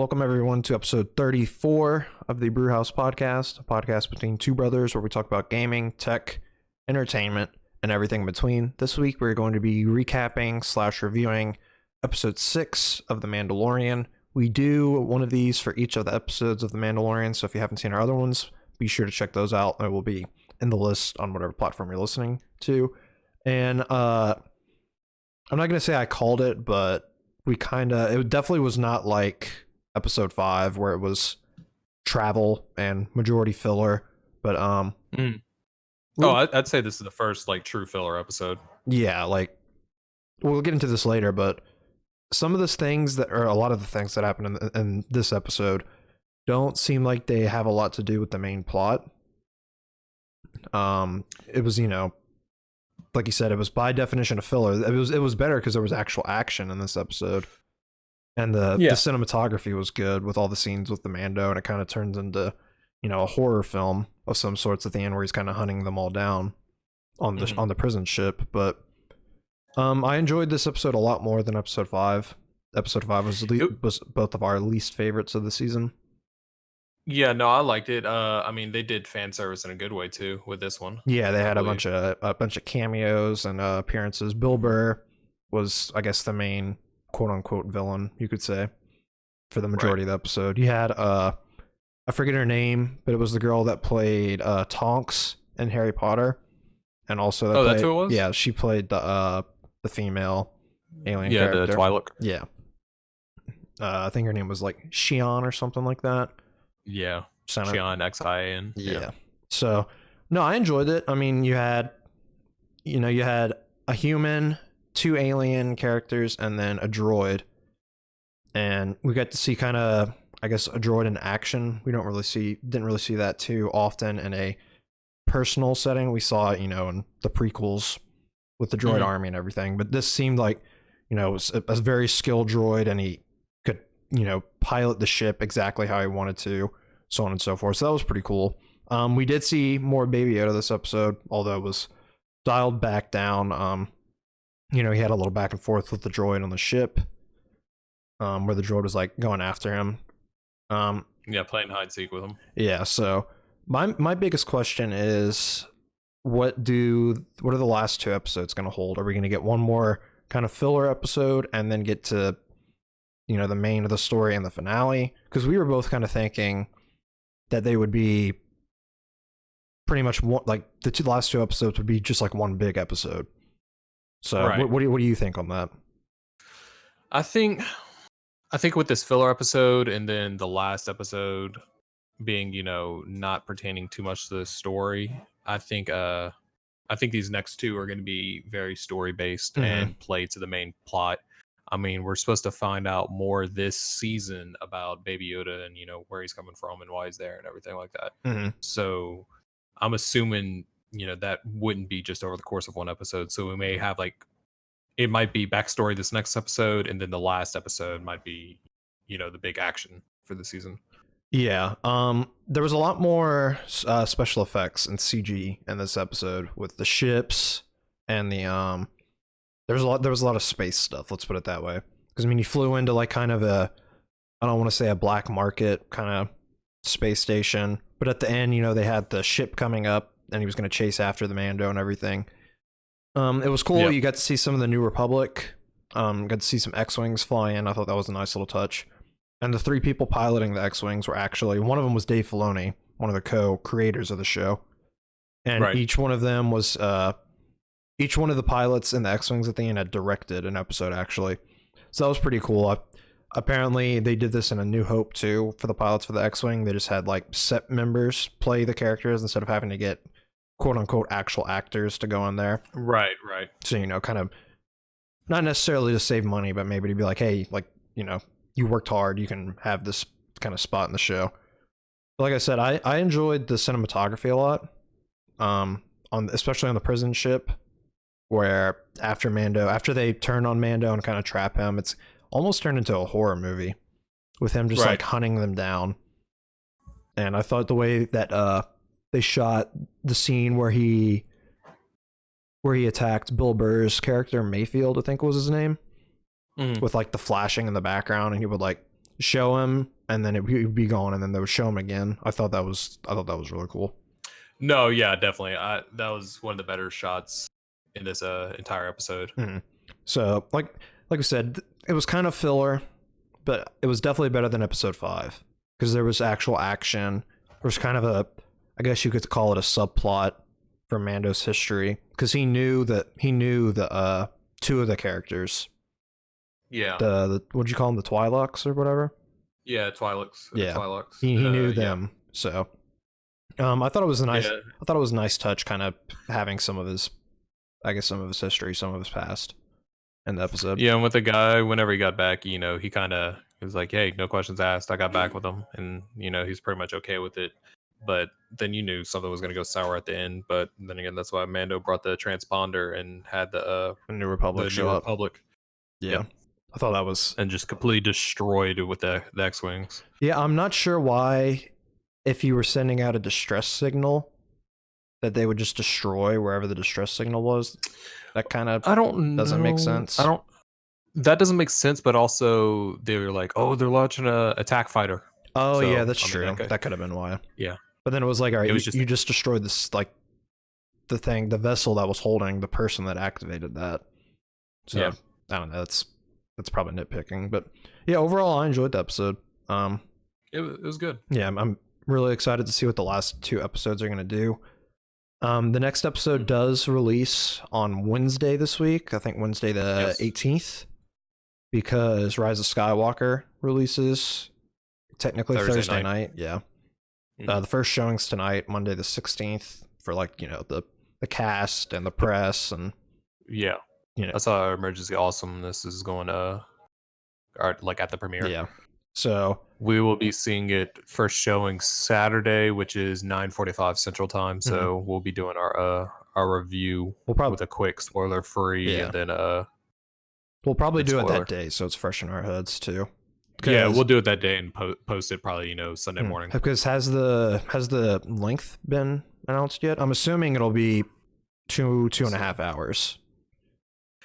Welcome everyone to episode 34 of the Brewhouse podcast, a podcast between two brothers where we talk about gaming, tech, entertainment, and everything in between. This week we're going to be recapping / reviewing episode 6 of The Mandalorian. We do one of these for each of the episodes of The Mandalorian, so if you haven't seen our other ones, be sure to check those out. They will be in the list on whatever platform you're listening to. And I'm not going to say I called it, but it definitely was not like episode 5 where it was travel and majority filler, but I'd say this is the first like true filler episode. Yeah, like we'll get into this later, but some of the things that are a lot of the things that happen in this episode don't seem like they have a lot to do with the main plot. It was, like you said, it was by definition a filler. It was better because there was actual action in this episode. And the cinematography was good with all the scenes with the Mando, and it kind of turns into, a horror film of some sorts at the end where he's kind of hunting them all down on the prison ship. But I enjoyed this episode a lot more than episode 5. Episode 5 was both of our least favorites of the season. Yeah, no, I liked it. They did fan service in a good way too with this one. Yeah, they had a bunch of cameos and appearances. Bill Burr was, I guess, the main quote-unquote villain, you could say, for the majority of the episode. You had I forget her name, but it was the girl that played Tonks in Harry Potter, and also that's who it was. Yeah, she played the female alien character. The Twi'lek. Yeah, I think her name was like Xi'an or something like that. Yeah, Xi'an Xian. Yeah. So no, I enjoyed it. I mean, you had a human, 2 alien characters, and then a droid, and we got to see kind of, I guess, a droid in action. We didn't really see that too often in a personal setting. We saw it, in the prequels with the droid army and everything, but this seemed like, it was a very skilled droid, and he could, pilot the ship exactly how he wanted to, so on and so forth. So that was pretty cool. We did see more Baby Yoda this episode, although it was dialed back down. He had a little back and forth with the droid on the ship, where the droid was like going after him. Playing hide and seek with him. Yeah. So my biggest question is, what are the last 2 episodes going to hold? Are we going to get one more kind of filler episode and then get to, the main of the story and the finale? Because we were both kind of thinking that they would be pretty much like the last 2 episodes would be just like one big episode. So what do you think on that? I think with this filler episode and then the last episode being, not pertaining too much to the story, I think these next 2 are going to be very story based and play to the main plot. I mean, we're supposed to find out more this season about Baby Yoda and, where he's coming from and why he's there and everything like that. So I'm assuming, that wouldn't be just over the course of one episode. So we may have it might be backstory this next episode, and then the last episode might be, the big action for the season. Yeah. There was a lot more special effects and CG in this episode with the ships and the there was a lot of space stuff, let's put it that way. Because you flew into like kind of I don't want to say a black market kind of space station, but at the end, they had the ship coming up and he was going to chase after the Mando and everything. It was cool. Yep. You got to see some of the New Republic. Got to see some X-Wings fly in. I thought that was a nice little touch. And the 3 people piloting the X-Wings were actually, one of them was Dave Filoni, one of the co-creators of the show. And each one of them was, each one of the pilots in the X-Wings at the end had directed an episode, actually. So that was pretty cool. Apparently, they did this in A New Hope, too, for the pilots for the X-Wing. They just had, set members play the characters instead of having to get quote-unquote actual actors to go in there. Right. So, kind of, not necessarily to save money, but maybe to be like, hey, you worked hard, you can have this kind of spot in the show. But like I said, I enjoyed the cinematography a lot, especially on the prison ship, where after they turn on Mando and kind of trap him, it's almost turned into a horror movie with him just hunting them down. And I thought the way that they shot the scene where he attacked Bill Burr's character, Mayfield, I think was his name, with the flashing in the background, and he would show him and then he'd be gone, and then they would show him again. I thought that was really cool. No, yeah, definitely. That was one of the better shots in this entire episode. Mm-hmm. So like we said, it was kind of filler, but it was definitely better than episode 5 because there was actual action. There was kind of a, I guess you could call it a subplot for Mando's history, because he knew the two of the characters. Yeah. The what'd you call them? The Twilux or whatever? Yeah, Twilux. Yeah. Twilux. He knew them. Yeah. So I thought it was a nice I thought it was a nice touch, kind of having some of his history, some of his past in the episode. Yeah, and with the guy, whenever he got back, he kind of was like, hey, no questions asked. I got back with him, and he's pretty much okay with it. But then you knew something was going to go sour at the end. But then again, that's why Mando brought the transponder and had the New Republic show up. Yeah. I thought that was... And just completely destroyed with the X-Wings. Yeah, I'm not sure why, if you were sending out a distress signal, that they would just destroy wherever the distress signal was. That kind of doesn't make sense. That doesn't make sense, but also they were like, oh, they're launching a attack fighter. Oh, so, yeah, that's true. That could have been why. Yeah. But then it was like, all right, you just destroyed this, like, the vessel that was holding the person that activated that. So, yeah. I don't know, that's probably nitpicking. But, yeah, overall, I enjoyed the episode. It was good. Yeah, I'm really excited to see what the last 2 episodes are going to do. The next episode does release on Wednesday this week. I think Wednesday the 18th. Because Rise of Skywalker releases technically Thursday night. Yeah. The first showing's tonight, Monday the 16th, for the cast and the press and that's how Emergency Awesomeness is going to at the premiere. Yeah. So we will be seeing it first showing Saturday, which is 9:45 Central Time. So we'll be doing our review with a quick spoiler free, and then we'll probably do it that day, so it's fresh in our heads too. Yeah, we'll do it that day and post it probably Sunday morning. Because has the length been announced yet? I'm assuming it'll be 2.5 hours,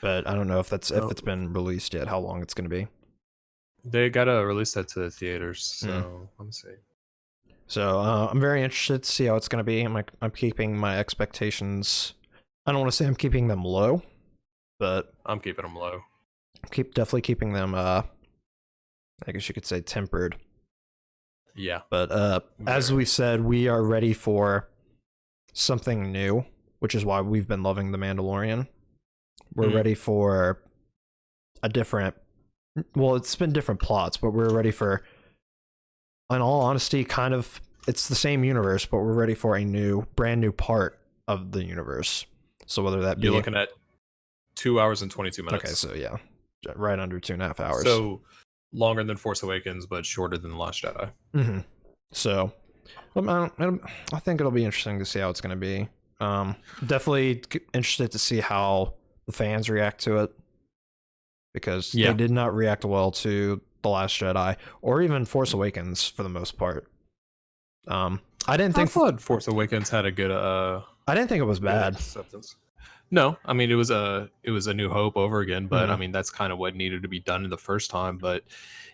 but I don't know if it's been released yet. How long it's going to be? They gotta release that to the theaters, so let me see. So I'm very interested to see how it's going to be. I'm keeping my expectations. I don't want to say I'm keeping them low, but I'm keeping them low. Definitely keeping them. I guess you could say tempered. Yeah. But as we said, we are ready for something new, which is why we've been loving The Mandalorian. We're ready for a different... Well, it's been different plots, but we're ready for... In all honesty, kind of... It's the same universe, but we're ready for a brand new part of the universe. So whether that be... You're looking at 2 hours and 22 minutes. Okay, so yeah. Right under 2.5 hours. So... longer than Force Awakens, but shorter than The Last Jedi. Mm-hmm. So, I think it'll be interesting to see how it's going to be. Definitely interested to see how the fans react to it, because they did not react well to The Last Jedi or even Force Awakens for the most part. I thought Force Awakens had a good. I didn't think it was bad. Acceptance. No, I mean it was a New Hope over again, but I mean that's kind of what needed to be done in the first time. But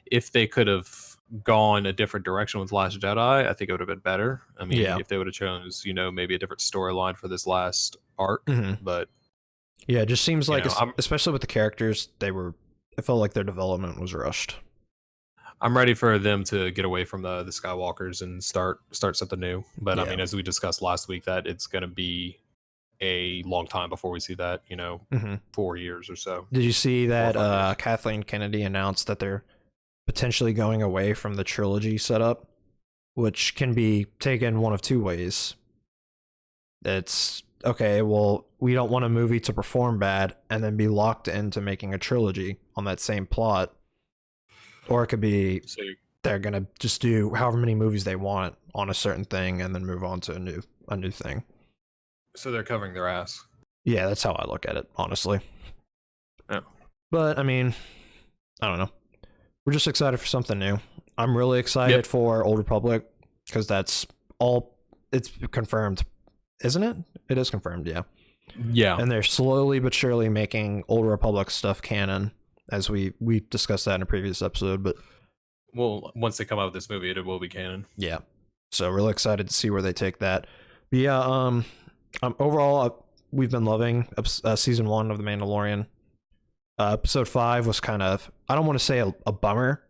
if they could have gone a different direction with Last Jedi, I think it would have been better. I mean, if they would have chose, maybe a different storyline for this last arc, but it just seems like, especially with the characters, it felt like their development was rushed. I'm ready for them to get away from the Skywalkers and start something new. But I mean, as we discussed last week, that it's going to be a long time before we see that, 4 years or so. Did you see that Kathleen Kennedy announced that they're potentially going away from the trilogy setup, which can be taken one of 2 ways. It's, okay, well, we don't want a movie to perform bad and then be locked into making a trilogy on that same plot. Or it could be they're going to just do however many movies they want on a certain thing and then move on to a new thing. So they're covering their ass. Yeah, that's how I look at it, honestly. Yeah. But, I mean, I don't know. We're just excited for something new. I'm really excited for Old Republic, because it's confirmed, isn't it? It is confirmed, yeah. Yeah. And they're slowly but surely making Old Republic stuff canon, as we discussed that in a previous episode, but... well, once they come out with this movie, it will be canon. Yeah. So really excited to see where they take that. But yeah, overall, we've been loving season 1 of The Mandalorian. Episode 5 was kind of, I don't want to say a bummer,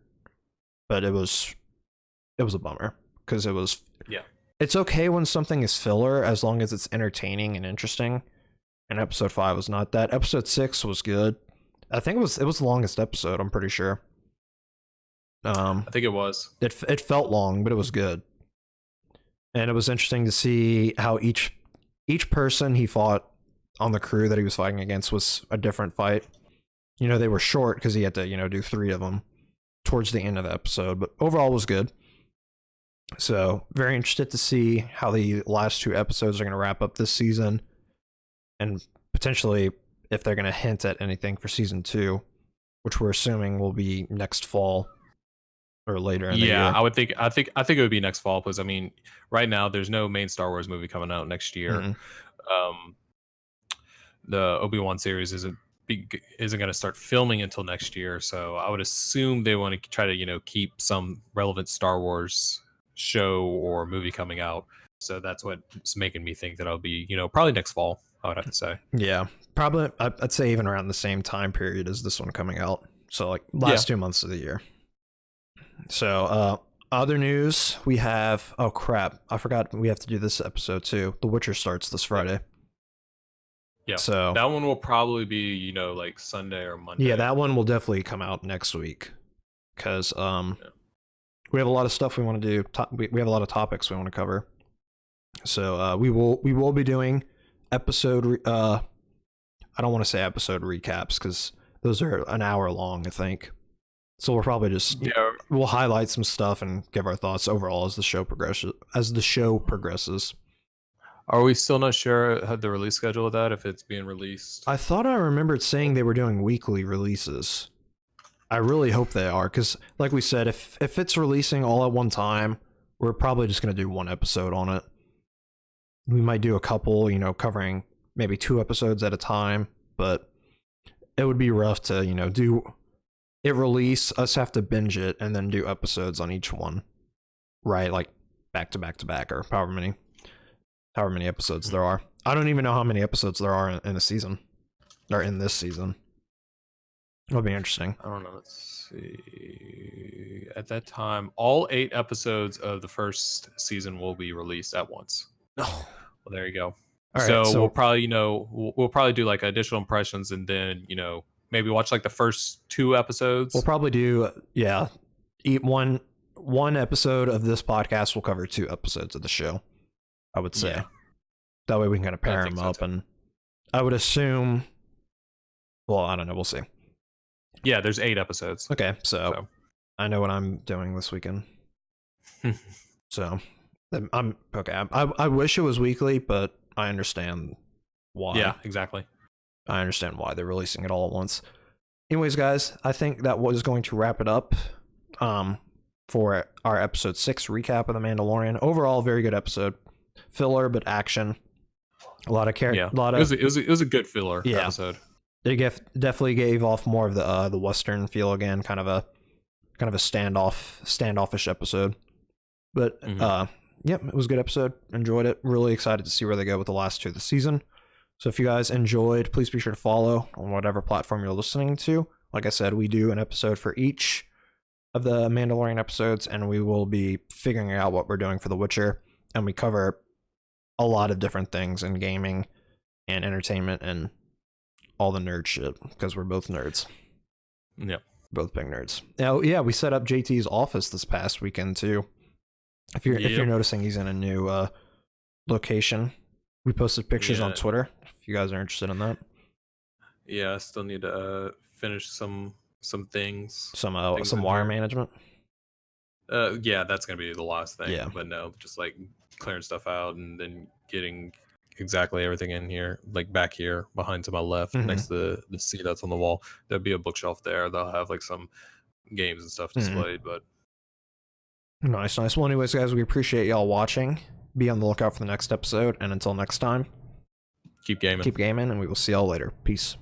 but it was a bummer because it's okay when something is filler as long as it's entertaining and interesting. And episode 5 was not that. Episode 6 was good. I think it was the longest episode, I'm pretty sure. I think it was. It felt long, but it was good. And it was interesting to see how each person he fought on the crew that he was fighting against was a different fight. You know, they were short because he had to, do 3 of them towards the end of the episode, but overall was good. So very interested to see how the last 2 episodes are going to wrap up this season, and potentially if they're going to hint at anything for season 2, which we're assuming will be next fall or later in the year. I would think. I think it would be next fall because I mean, right now there's no main Star Wars movie coming out next year. Mm-hmm. The Obi-Wan series isn't going to start filming until next year, so I would assume they want to try to keep some relevant Star Wars show or movie coming out. So that's what's making me think that I'll be probably next fall, I would have to say. Yeah, probably. I'd say even around the same time period as this one coming out, so like last 2 months of the year. So other news, we have, oh crap, I forgot we have to do this episode too. The Witcher starts this Friday. Yeah, so that one will probably be like Sunday or Monday. Yeah, that one will definitely come out next week because we have a lot of stuff we want to do. We have a lot of topics we want to cover. So we will be doing episode. I don't want to say episode recaps because those are an hour long, I think. So we'll probably just we'll highlight some stuff and give our thoughts overall as the show progresses. Are we still not sure how the release schedule of that, if it's being released? I thought I remembered saying they were doing weekly releases. I really hope they are, because like we said, if it's releasing all at one time, we're probably just going to do 1 episode on it. We might do a couple, covering maybe 2 episodes at a time, but it would be rough to, do it release, us have to binge it, and then do episodes on each one, right? Like back to back to back, or however many episodes there are. I don't even know how many episodes there are in a season, or in this season. It'll be interesting. I don't know. Let's see. At that time, all 8 episodes of the first season will be released at once. Oh, well, there you go. All right, so we'll probably, we'll probably do like additional impressions, and then maybe watch like the first 2 episodes. We'll probably do eat one episode of this podcast will cover 2 episodes of the show, I would say. Yeah. That way we can kind of pair them up, and I would assume, well, I don't know, we'll see. Yeah, there's 8 episodes. Okay, so I know what I'm doing this weekend. So I'm okay. I wish it was weekly, but I understand why. Yeah, exactly. I understand why they're releasing it all at once. Anyways, guys, I think that was going to wrap it up for our episode 6 recap of The Mandalorian. Overall, very good episode. Filler, but action. A lot of character. Yeah, it was a good filler episode. They definitely gave off more of the Western feel again, kind of a standoffish episode. But it was a good episode. Enjoyed it. Really excited to see where they go with the last 2 of the season. So if you guys enjoyed, please be sure to follow on whatever platform you're listening to. Like I said, we do an episode for each of the Mandalorian episodes, and we will be figuring out what we're doing for The Witcher. And we cover a lot of different things in gaming and entertainment and all the nerd shit, because we're both nerds. Yep. Both big nerds. Now, yeah, we set up JT's office this past weekend too. If you're noticing, he's in a new location. We posted pictures on Twitter if you guys are interested in that. Yeah, I still need to finish some things. Some wire management. Yeah, that's gonna be the last thing. Yeah. But no, just like clearing stuff out and then getting exactly everything in here, like back here behind to my left, next to the seat that's on the wall. There'll be a bookshelf there. They'll have like some games and stuff displayed, but nice. Well, anyways, guys, we appreciate y'all watching. Be on the lookout for the next episode, and until next time, keep gaming, and we will see y'all later. Peace.